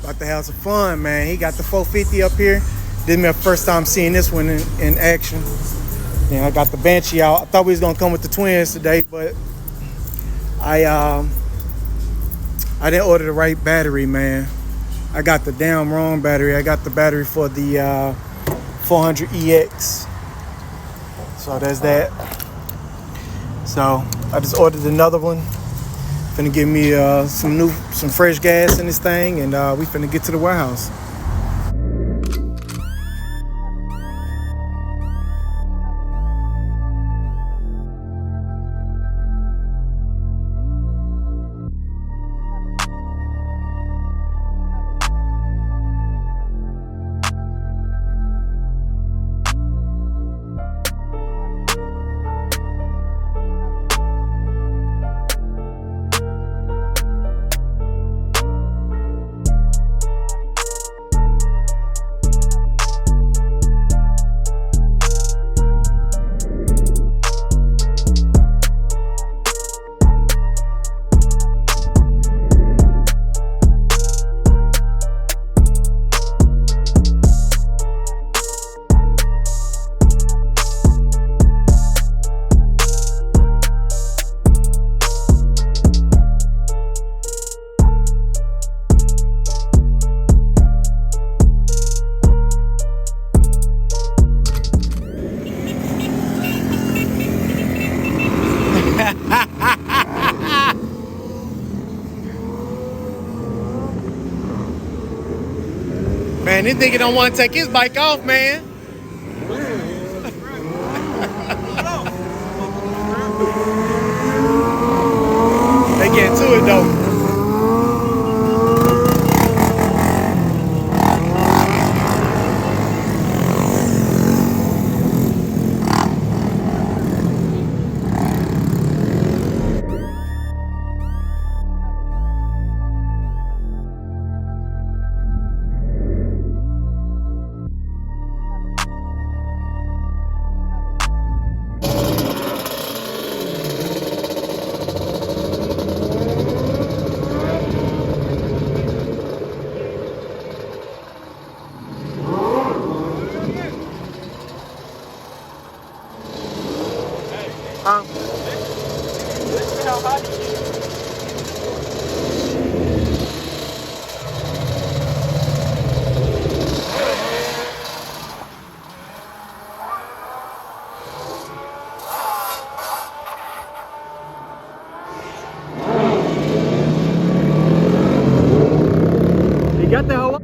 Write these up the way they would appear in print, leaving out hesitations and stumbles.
About to have some fun, man. He got the 450 up here. This is my first time seeing this one in action. And I got the Banshee out. I thought we was gonna come with the twins today, but I didn't order the right battery, man. I got the damn wrong battery. I got the battery for the 400EX. So there's that. So I just ordered another one. Finna give me some fresh gas in this thing, and we finna get to the warehouse. Man, this nigga don't want to take his bike off, man. They get to it though. You got the hole?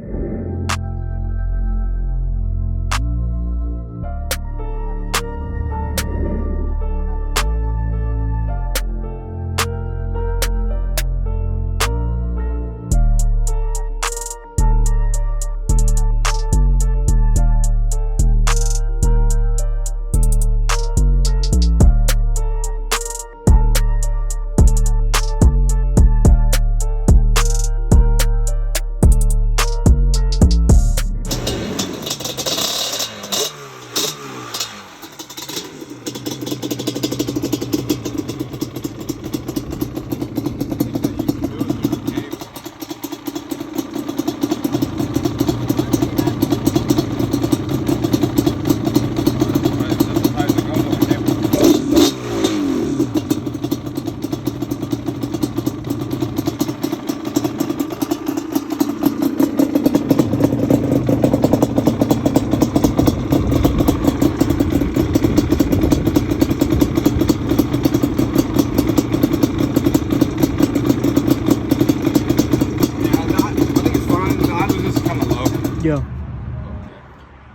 Yeah.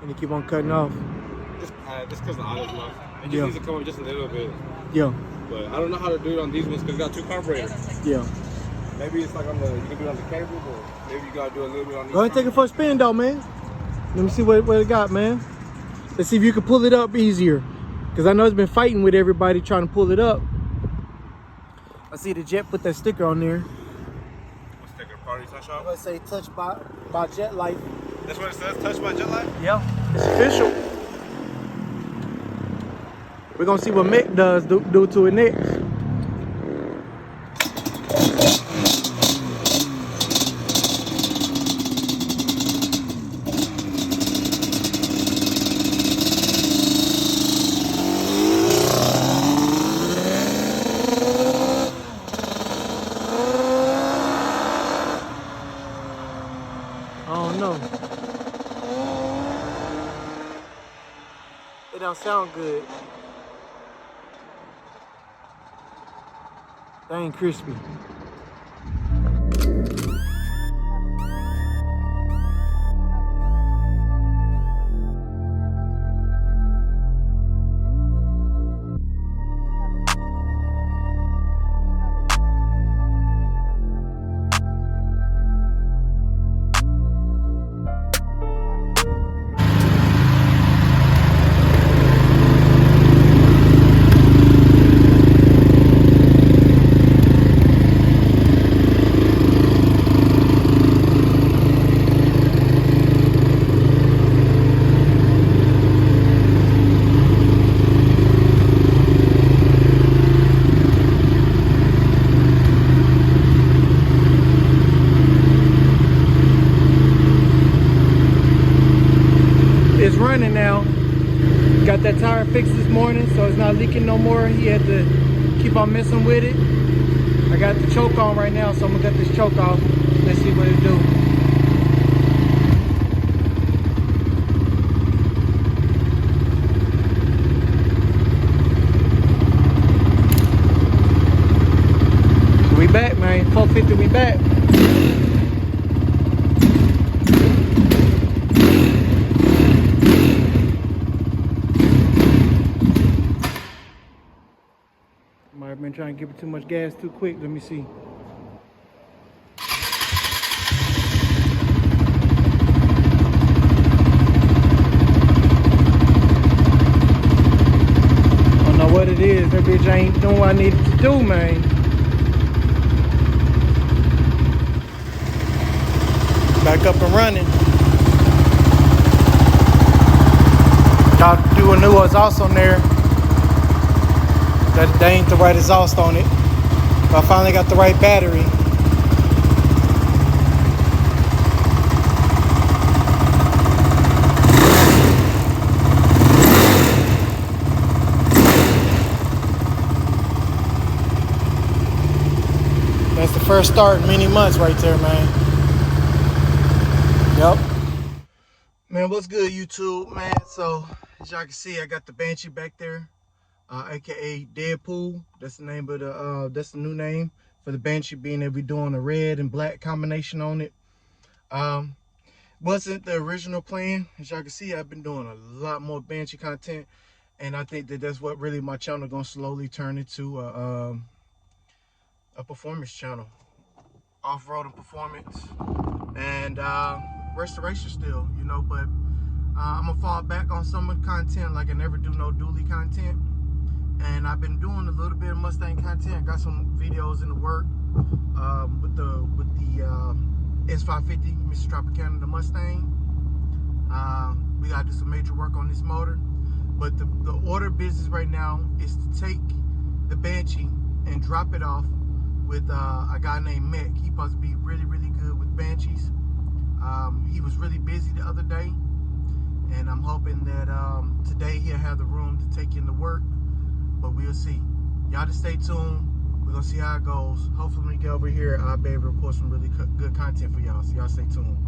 And you keep on cutting off. Just because the idle's low. It just needs to come up just a little bit. Yeah. But I don't know how to do it on these ones because it's got two carburetors. Yeah. Maybe it's like you can do it on the cable, but maybe you gotta do a little bit on these. Go ahead and take it for a spin though, man. Let me see what it got, man. Let's see if you can pull it up easier. Because I know it's been fighting with everybody trying to pull it up. I see the Jet put that sticker on there. What sticker? Party touch shop? Let's say touched by Jet Life. That's what it says, touched by Jet Life? Yeah, it's official. We're gonna see what Mick does do to it next. don't know. It don't sound good. They ain't crispy. It's running now. Got that tire fixed this morning, so it's not leaking no more. He had to keep on messing with it. I got the choke on right now, so I'm gonna cut this choke off. Let's see what it do. We back, man. 450, we back. Might have been trying to give it too much gas too quick. Let me see. I don't know what it is. That bitch ain't doing what I needed to do, man. Back up and running. Got to do a new exhaust on there. That they ain't the right exhaust on it. But I finally got the right battery. That's the first start in many months right there, man. Yep. Man, what's good, YouTube, man? So, as y'all can see, I got the Banshee back there. AKA Deadpool. That's the name of the that's the new name for the Banshee, being that we're doing a red and black combination on it. Wasn't the original plan. As y'all can see, I've been doing a lot more Banshee content, and I think that that's what really my channel gonna slowly turn into a performance channel, off-roading performance and restoration still, you know. But I'm gonna fall back on some of the content, like I never do no dually content. And I've been doing a little bit of Mustang content. Got some videos in the work with the S550 Mr. Tropicana, the Mustang. We gotta do some major work on this motor. But the order business right now is to take the Banshee and drop it off with a guy named Mac. He supposed to be really, really good with Banshees. He was really busy the other day, and I'm hoping that today he'll have the room to take in the work. But we'll see. Y'all just stay tuned. We're gonna see how it goes. Hopefully when we get over here, I'll be able to report some really good content for y'all. So y'all stay tuned.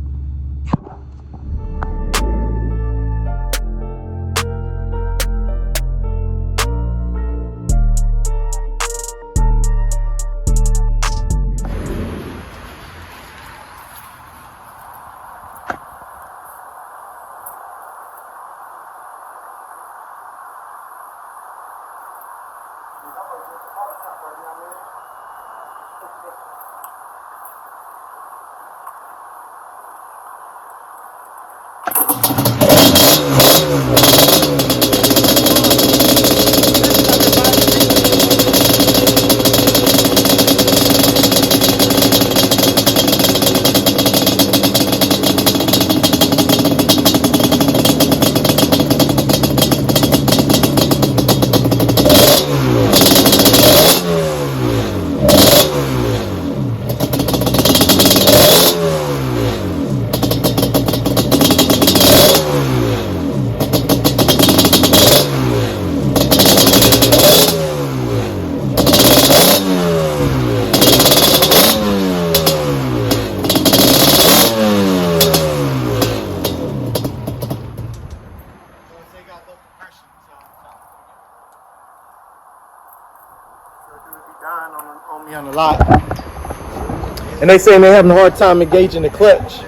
lot. And they saying they're having a hard time engaging the clutch.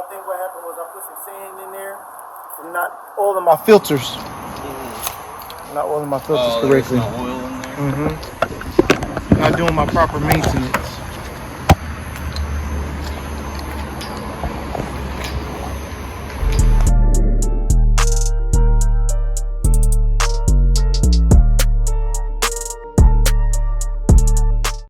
I think what happened was I put some sand in there and not oiling my filters. Not oiling my filters correctly. There's no oil in there. Not doing my proper maintenance.